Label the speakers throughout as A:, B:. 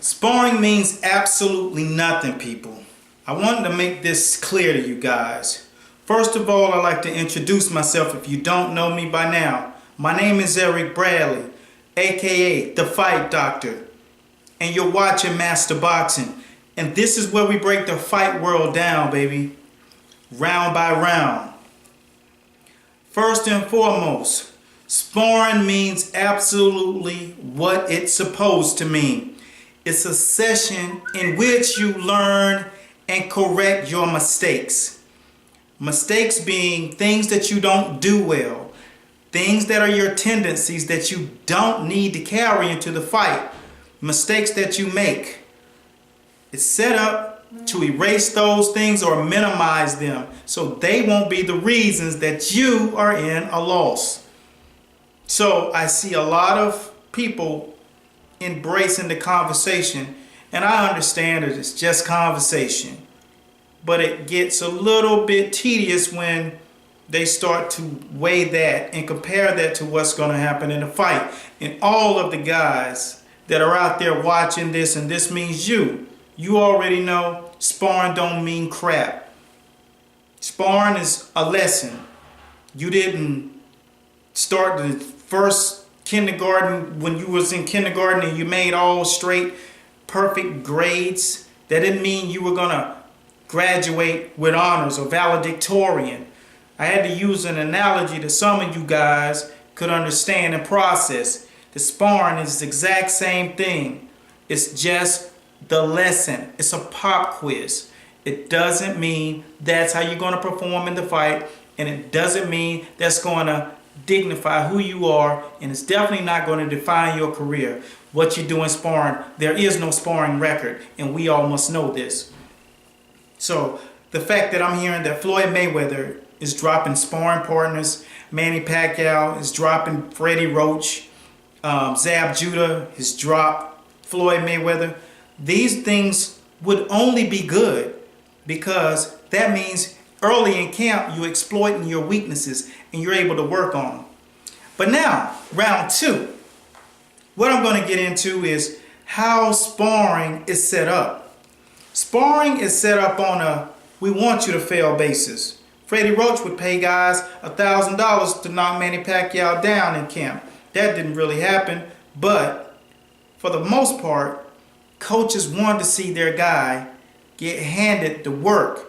A: Sparring means absolutely nothing, people. I wanted to make this clear to you guys. First of all, I'd like to introduce myself if you don't know me by now. My name is Eric Bradley, aka The Fight Doctor, and you're watching Master Boxing. And this is where we break the fight world down, baby, round by round. First and foremost, sparring means absolutely what it's supposed to mean. It's a session in which you learn and correct your mistakes. Mistakes being things that you don't do well, things that are your tendencies that you don't need to carry into the fight, mistakes that you make. It's set up to erase those things or minimize them so they won't be the reasons that you are in a loss. So I see a lot of people embracing the conversation, and I understand that it's just conversation, but it gets a little bit tedious when they start to weigh that and compare that to what's going to happen in the fight. And all of the guys that are out there watching this, and this means you already know sparring don't mean crap. Sparring is a lesson. You didn't start the first kindergarten when you was in kindergarten and you made all straight perfect grades. That didn't mean you were gonna graduate with honors or valedictorian. I had to use an analogy that some of you guys could understand and process. The sparring is the exact same thing. It's just the lesson. It's a pop quiz. It doesn't mean that's how you're gonna perform in the fight, and it doesn't mean that's gonna dignify who you are, and it's definitely not going to define your career. What you do in sparring, there is no sparring record, and we all must know this. So the fact that I'm hearing that Floyd Mayweather is dropping sparring partners, Manny Pacquiao is dropping Freddie Roach, Zab Judah has dropped Floyd Mayweather, these things would only be good because that means early in camp, you're exploiting your weaknesses and you're able to work on them. But now, round two. What I'm going to get into is how sparring is set up. Sparring is set up on a we want you to fail basis. Freddie Roach would pay guys $1,000 to knock Manny Pacquiao down in camp. That didn't really happen, but for the most part, coaches wanted to see their guy get handed the work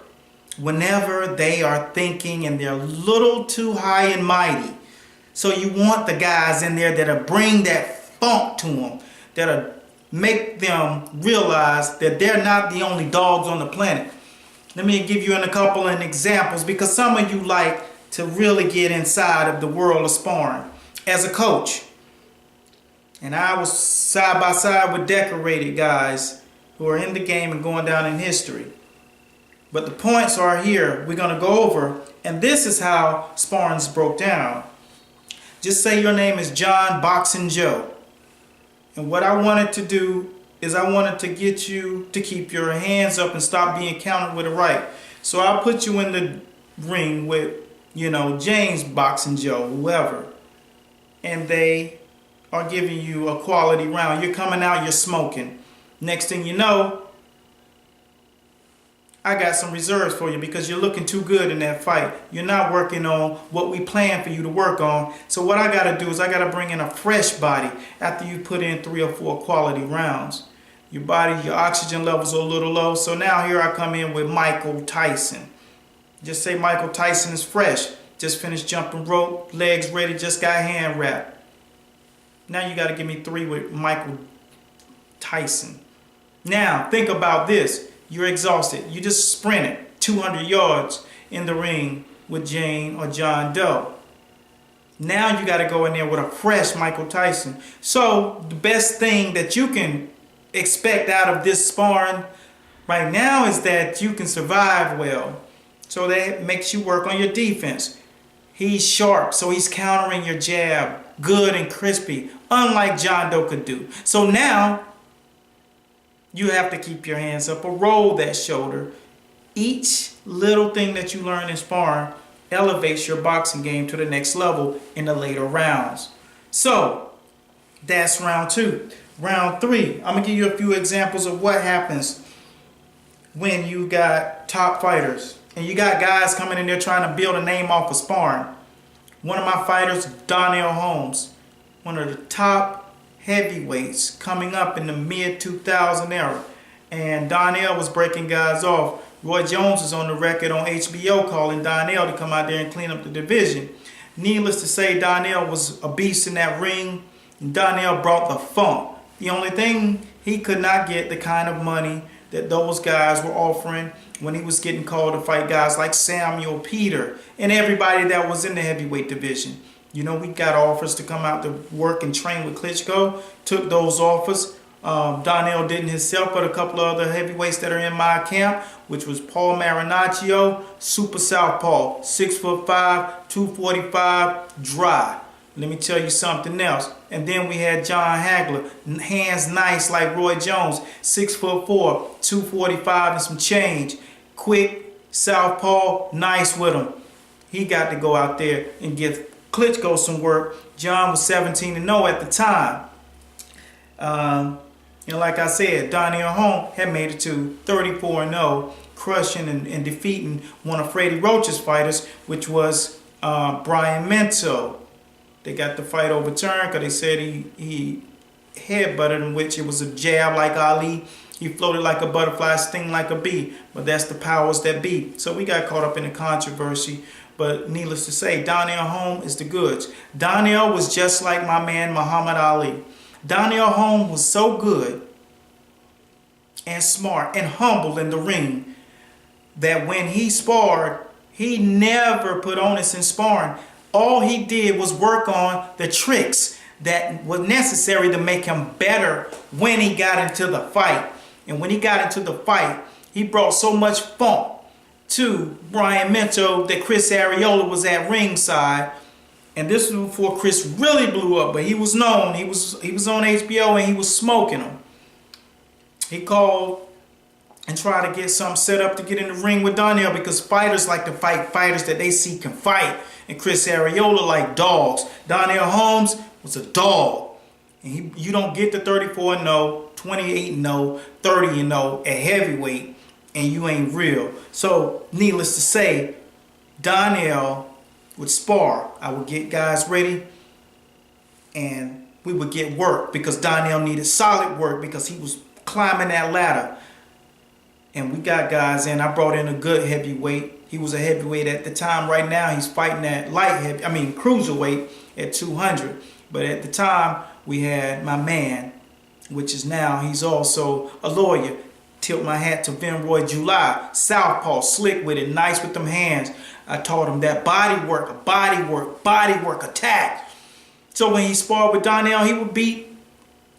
A: whenever they are thinking and they're a little too high and mighty. So you want the guys in there that'll bring that funk to them, that'll make them realize that they're not the only dogs on the planet. Let me give you a couple of examples because some of you like to really get inside of the world of sparring. As a coach, and I was side by side with decorated guys who are in the game and going down in history. But the points are here, we're going to go over, and this is how sparring's broke down. Just say your name is John Boxing Joe. And what I wanted to do is I wanted to get you to keep your hands up and stop being counted with a right. So I'll put you in the ring with, James Boxing Joe, whoever. And they are giving you a quality round. You're coming out, you're smoking. Next thing you know, I got some reserves for you because you're looking too good in that fight. You're not working on what we planned for you to work on. So what I got to do is I got to bring in a fresh body after you put in 3 or 4 quality rounds. Your body, your oxygen levels are a little low. So now here I come in with Michael Tyson. Just say Michael Tyson is fresh. Just finished jumping rope, legs ready, just got hand wrapped. Now you got to give me 3 with Michael Tyson. Now think about this. You're exhausted. You just sprinted 200 yards in the ring with Jane or John Doe. Now you got to go in there with a fresh Michael Tyson. So the best thing that you can expect out of this sparring right now is that you can survive well. So that makes you work on your defense. He's sharp, so he's countering your jab, good and crispy, unlike John Doe could do. So now you have to keep your hands up or roll that shoulder. Each little thing that you learn in sparring elevates your boxing game to the next level in the later rounds. So that's round 2. Round 3, I'm going to give you a few examples of what happens when you got top fighters. And you got guys coming in there trying to build a name off of sparring. One of my fighters, Donnell Holmes, one of the top heavyweights coming up in the mid-2000 era. And Donnell was breaking guys off. Roy Jones is on the record on HBO calling Donnell to come out there and clean up the division. Needless to say, Donnell was a beast in that ring, and Donnell brought the funk. The only thing, he could not get the kind of money that those guys were offering when he was getting called to fight guys like Samuel Peter and everybody that was in the heavyweight division. You know, we got offers to come out to work and train with Klitschko, took those offers. Donnell didn't himself, but a couple of other heavyweights that are in my camp, which was Paul Marinaccio, super southpaw, 6'5", 245, dry. Let me tell you something else. And then we had John Hagler, hands nice like Roy Jones, 6'4", 245 and some change. Quick, southpaw, nice with him. He got to go out there and give Klitschko some work. John was 17-0 at the time. And like I said, Donnell Holmes had made it to 34-0, crushing and defeating one of Freddie Roach's fighters, which was Brian Mento. They got the fight overturned because they said he headbutted him, which it was a jab like Ali. He floated like a butterfly, sting like a bee. But that's the powers that be. So we got caught up in the controversy. But needless to say, Donnell Holmes is the goods. Donnell was just like my man Muhammad Ali. Donnell Holmes was so good and smart and humble in the ring that when he sparred, he never put onus in sparring. All he did was work on the tricks that were necessary to make him better when he got into the fight. And when he got into the fight, he brought so much funk to Brian Mento that Chris Arreola was at ringside. And this was before Chris really blew up, but he was known. He was on HBO and he was smoking them. He called and tried to get something set up to get in the ring with Donnell because fighters like to fight fighters that they see can fight. And Chris Arreola like dogs. Donnell Holmes was a dog. And you don't get the 34-0, 28-0, 30-0 at heavyweight and you ain't real. So needless to say, Donnell would spar. I would get guys ready and we would get work because Donnell needed solid work because he was climbing that ladder. And we got guys in. I brought in a good heavyweight. He was a heavyweight at the time. Right now he's fighting at cruiserweight at 200. But at the time we had my man, which is now he's also a lawyer. Tilt my hat to Vinroy July. Southpaw, slick with it, nice with them hands. I taught him that body work, attack. So when he sparred with Donnell, he would beat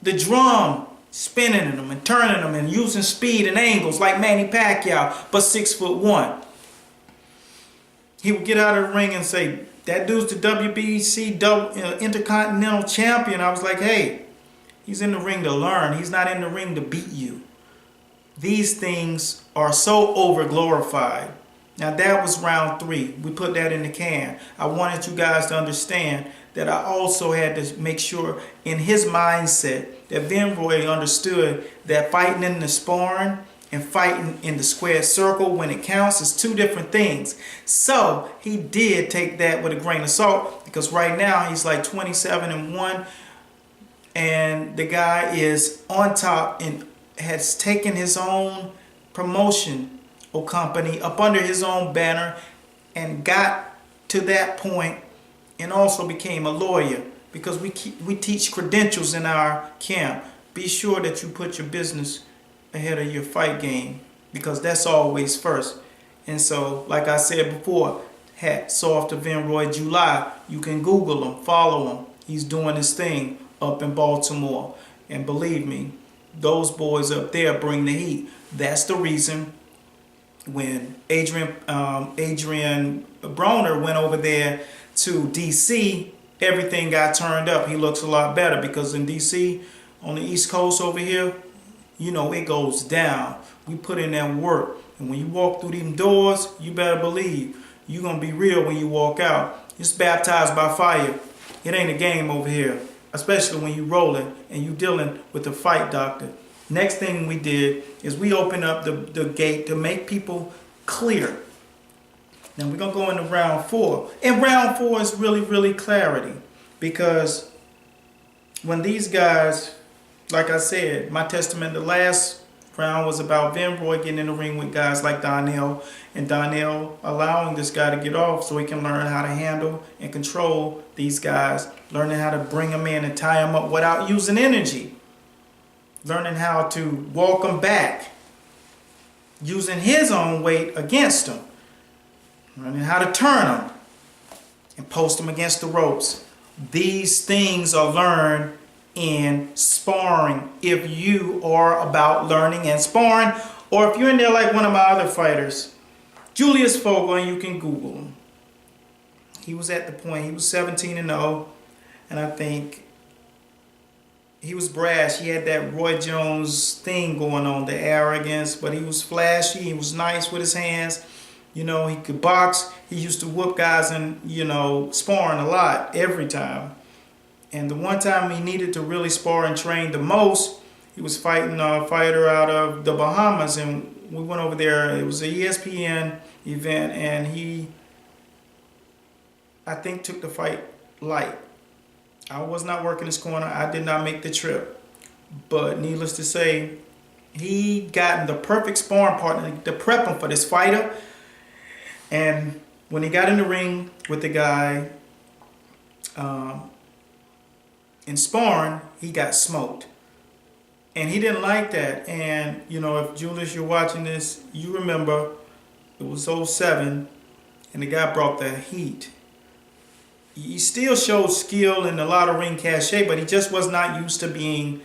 A: the drum, spinning them and turning them and using speed and angles like Manny Pacquiao, but 6'1". He would get out of the ring and say, that dude's the WBC Intercontinental Champion. I was like, hey, he's in the ring to learn. He's not in the ring to beat you. These things are so over-glorified. Now that was round 3. We put that in the can. I wanted you guys to understand that I also had to make sure in his mindset that Vinroy understood that fighting in the sparring and fighting in the square circle when it counts is 2 different things. So he did take that with a grain of salt because right now he's like 27-1 and the guy is on top and has taken his own promotion or company up under his own banner and got to that point and also became a lawyer because we teach credentials in our camp. Be sure that you put your business ahead of your fight game because that's always first. And so, like I said before, hats off to Vinroy July. You can Google him, follow him. He's doing his thing up in Baltimore. And believe me, those boys up there bring the heat. That's the reason when Adrian Broner went over there to DC, everything got turned up. He looks a lot better because in DC, on the East Coast over here, you know, it goes down. We put in that work. And when you walk through them doors, you better believe you're going to be real when you walk out. It's baptized by fire. It ain't a game over here. especially when you're rolling and you're dealing with a fight doctor. Next thing we did is we opened up the gate to make people clear. Now we're going to go into round 4. And round 4 is really clarity. Because when these guys, like I said, my testament, the last round was about Van Roy getting in the ring with guys like Donnell. And Donnell allowing this guy to get off so he can learn how to handle and control these guys. Learning how to bring them in and tie them up without using energy. Learning how to walk them back. Using his own weight against them. Learning how to turn them and post them against the ropes. These things are learned in sparring if you are about learning and sparring, or if you're in there like one of my other fighters, Julius Fogel, and you can Google him. He was at the point, he was 17-0, and I think he was brash. He had that Roy Jones thing going on, the arrogance, but he was flashy, he was nice with his hands. You know, he could box. He used to whoop guys and, you know, sparring a lot, every time. And the one time he needed to really spar and train the most, he was fighting a fighter out of the Bahamas. And we went over there. It was an ESPN event. And he, I think, took the fight light. I was not working his corner. I did not make the trip. But needless to say, he gotten the perfect sparring partner to prep him for this fighter. And when he got in the ring with the guy in sparring, he got smoked. And he didn't like that. And, you know, if Julius, you're watching this, you remember it was 07 and the guy brought the heat. He still showed skill and a lot of ring cachet, but he just was not used to being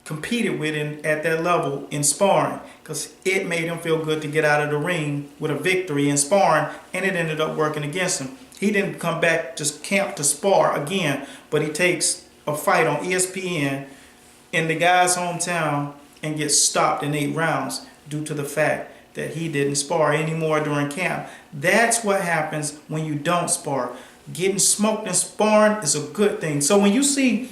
A: competed with at that level in sparring, because it made him feel good to get out of the ring with a victory in sparring, and it ended up working against him. He didn't come back to camp to spar again, but he takes a fight on ESPN in the guy's hometown and gets stopped in 8 rounds due to the fact that he didn't spar anymore during camp. That's what happens when you don't spar. Getting smoked in sparring is a good thing. So when you see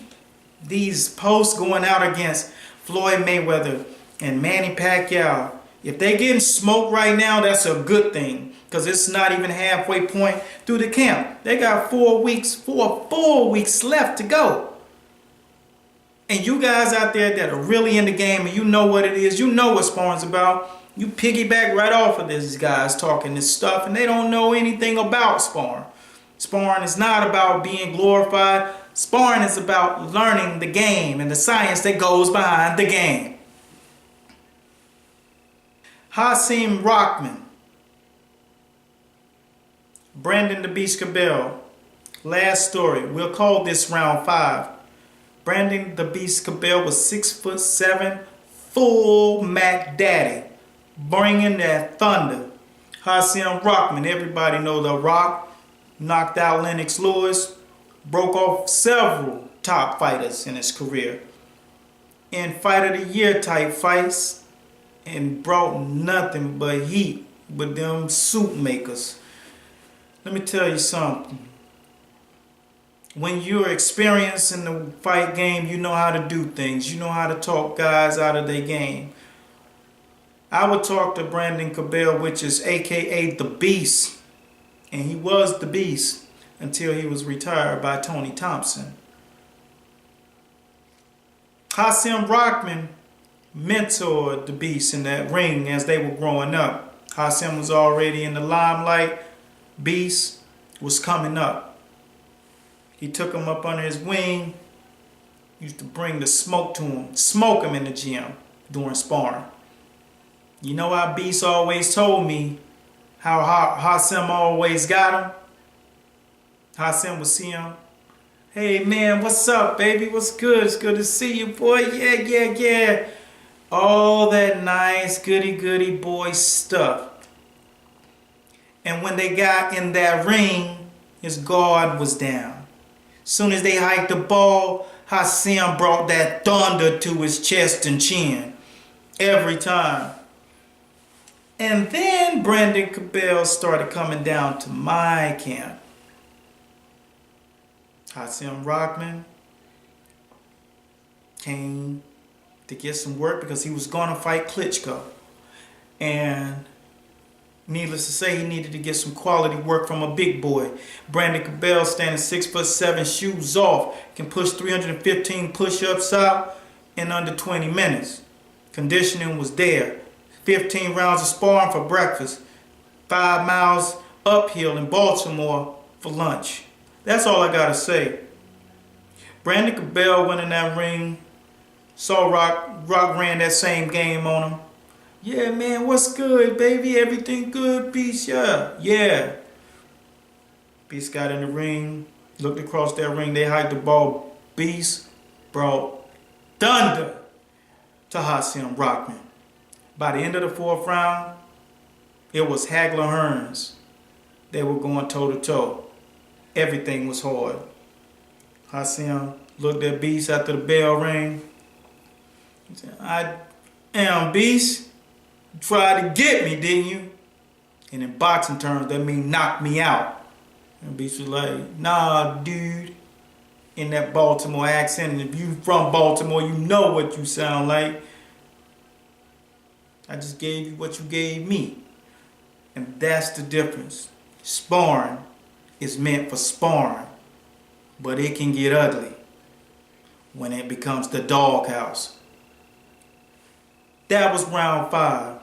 A: these posts going out against Floyd Mayweather and Manny Pacquiao, if they're getting smoked right now, that's a good thing, because it's not even halfway point through the camp. They got 4 full weeks left to go. And you guys out there that are really in the game and you know what it is, you know what sparring's about, you piggyback right off of these guys talking this stuff and they don't know anything about sparring. Sparring is not about being glorified. Sparring is about learning the game and the science that goes behind the game. Hasim Rockman, Brandon "The Beast" Cabell. Last story. We'll call this round 5. Brandon "The Beast" Cabell was 6'7", full Mac Daddy, bringing that thunder. Hasim Rockman, everybody know The Rock, knocked out Lennox Lewis, broke off several top fighters in his career. In Fight of the Year type fights, and brought nothing but heat with them suit makers. Let me tell you something. When you're experienced in the fight game, you know how to do things. You know how to talk guys out of their game. I would talk to Brandon Cabell, which is AKA The Beast. And he was The Beast until he was retired by Tony Thompson. Hasim Rockman mentored The Beast in that ring as they were growing up. Hasim was already in the limelight. Beast was coming up. He took him up under his wing. Used to bring the smoke to him. Smoke him in the gym during sparring. You know how Beast always told me how Hasim always got him? Hasim would see him. Hey man, what's up baby? What's good? It's good to see you, boy. Yeah. All that nice goody boy stuff. And when they got in that ring, his guard was down. Soon as they hiked the ball, Hasim brought that thunder to his chest and chin. Every time. And then Brandon Cabell started coming down to my camp. Hasim Rockman, came to get some work because he was going to fight Klitschko. And needless to say, he needed to get some quality work from a big boy. Brandon Cabell, standing 6'7", shoes off, can push 315 push-ups out in under 20 minutes. Conditioning was there. 15 rounds of sparring for breakfast. 5 miles uphill in Baltimore for lunch. That's all I gotta say. Brandon Cabell went in that ring. Saw Rock ran that same game on him. Yeah, man, what's good, baby? Everything good, Beast? Yeah. Beast got in the ring, looked across that ring. They hiked the ball. Beast brought thunder to Hasim Rockman. By the end of the 4th round, it was Hagler Hearns. They were going toe-to-toe. Everything was hard. Hasim looked at Beast after the bell rang. He said, I am Beast. You tried to get me, didn't you? And in boxing terms, that means knock me out. And Beast was like, nah, dude. In that Baltimore accent. And if you from Baltimore, you know what you sound like. I just gave you what you gave me. And that's the difference. Sparring is meant for sparring. But it can get ugly when it becomes the doghouse. That was round 5.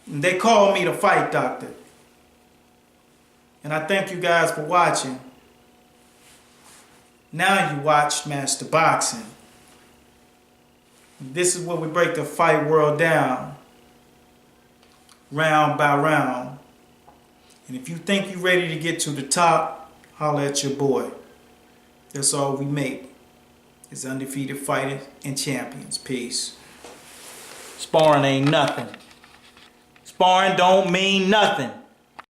A: And they called me the fight doctor. And I thank you guys for watching. Now you watched Master Boxing. This is where we break the fight world down, round by round. And if you think you're ready to get to the top, holler at your boy. That's all we make, is undefeated fighters and champions. Peace. Sparring ain't nothing. Sparring don't mean nothing.